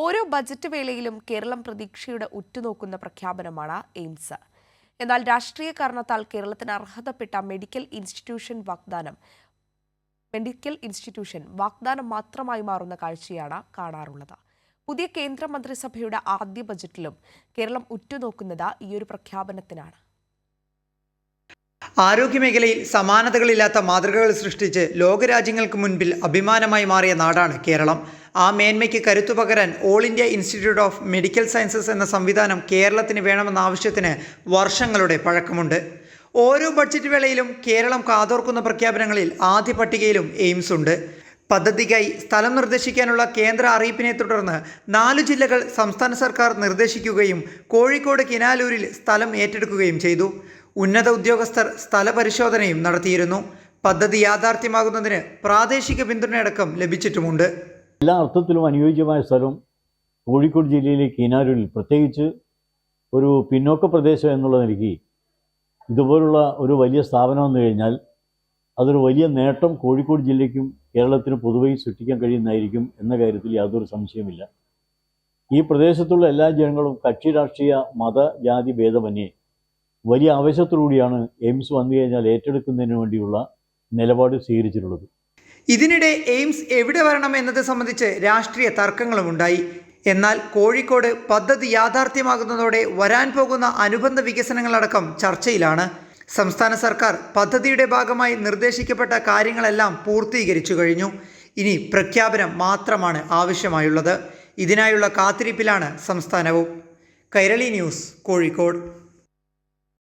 ഓരോ ബജറ്റ് വേളയിലും കേരളം പ്രതീക്ഷയുടെ ഉറ്റുനോക്കുന്ന പ്രഖ്യാപനമാണ് എയിംസ്. എന്നാൽ രാഷ്ട്രീയ കാരണത്താൽ കേരളത്തിന് അർഹതപ്പെട്ട മെഡിക്കൽ ഇൻസ്റ്റിറ്റ്യൂഷൻ വാഗ്ദാനം മാത്രമായി മാറുന്ന കാഴ്ചയാണ് കാണാറുള്ളത്. പുതിയ കേന്ദ്ര മന്ത്രിസഭയുടെ ആദ്യ ബജറ്റിലും കേരളം ഉറ്റുനോക്കുന്നത് ഈയൊരു പ്രഖ്യാപനത്തിനാണ്. ആരോഗ്യമേഖലയിൽ സമാനതകളില്ലാത്ത മാതൃകകൾ സൃഷ്ടിച്ച് ലോകരാജ്യങ്ങൾക്ക് മുൻപിൽ അഭിമാനമായി മാറിയ നാടാണ് കേരളം. ആ മേന്മയ്ക്ക് കരുത്തു പകരാൻ all India institute of medical sciences എന്ന സംവിധാനം കേരളത്തിന് വേണമെന്ന ആവശ്യത്തിന് വർഷങ്ങളുടെ പഴക്കമുണ്ട്. ഓരോ ബഡ്ജറ്റ് വേളയിലും കേരളം കാതോർക്കുന്ന പ്രഖ്യാപനങ്ങളിൽ ആദ്യ പട്ടികയിലും എയിംസ് ഉണ്ട്. പദ്ധതിക്കായി സ്ഥലം നിർദ്ദേശിക്കാനുള്ള കേന്ദ്ര അറിയിപ്പിനെ തുടർന്ന് 4 ജില്ലകൾ സംസ്ഥാന സർക്കാർ നിർദ്ദേശിക്കുകയും കോഴിക്കോട് കിനാലൂരിൽ സ്ഥലം ഏറ്റെടുക്കുകയും ചെയ്തു. ഉന്നത ഉദ്യോഗസ്ഥർ സ്ഥല പരിശോധനയും നടത്തിയിരുന്നു. പദ്ധതി യാഥാർത്ഥ്യമാകുന്നതിന് പ്രാദേശിക പിന്തുണയടക്കം ലഭിച്ചിട്ടുമുണ്ട്. എല്ലാ അർത്ഥത്തിലും അനുയോജ്യമായ സ്ഥലം കോഴിക്കോട് ജില്ലയിലെ കിനാലൂരിൽ, പ്രത്യേകിച്ച് ഒരു പിന്നോക്ക പ്രദേശം എന്നുള്ള നിലയ്ക്ക് ഇതുപോലുള്ള ഒരു വലിയ സ്ഥാപനം വന്നു കഴിഞ്ഞാൽ അതൊരു വലിയ നേട്ടം കോഴിക്കോട് ജില്ലയ്ക്കും കേരളത്തിന് പൊതുവെ സൃഷ്ടിക്കാൻ കഴിയുന്നതായിരിക്കും എന്ന കാര്യത്തിൽ യാതൊരു സംശയമില്ല. ഈ പ്രദേശത്തുള്ള എല്ലാ ജനങ്ങളും കക്ഷി രാഷ്ട്രീയ മത ജാതി ഭേദമന്യേ വലിയ ആവേശത്തോടുകൂടിയാണ് എയിംസ് വന്നു കഴിഞ്ഞാൽ ഏറ്റെടുക്കുന്നതിന് വേണ്ടിയുള്ള നിലപാട് സ്വീകരിച്ചിട്ടുള്ളത്. ഇതിനിടെ എയിംസ് എവിടെ വരണം എന്നത് സംബന്ധിച്ച് രാഷ്ട്രീയ തർക്കങ്ങളുമുണ്ടായി. എന്നാൽ കോഴിക്കോട് പദ്ധതി യാഥാർത്ഥ്യമാകുന്നതോടെ വരാൻ പോകുന്ന അനുബന്ധ വികസനങ്ങളടക്കം ചർച്ചയിലാണ്. സംസ്ഥാന സർക്കാർ പദ്ധതിയുടെ ഭാഗമായി നിർദ്ദേശിക്കപ്പെട്ട കാര്യങ്ങളെല്ലാം പൂർത്തീകരിച്ചു കഴിഞ്ഞു. ഇനി പ്രഖ്യാപനം മാത്രമാണ് ആവശ്യമായുള്ളത്. ഇതിനായുള്ള കാത്തിരിപ്പിലാണ് സംസ്ഥാനവും. കൈരളി ന്യൂസ്, കോഴിക്കോട്.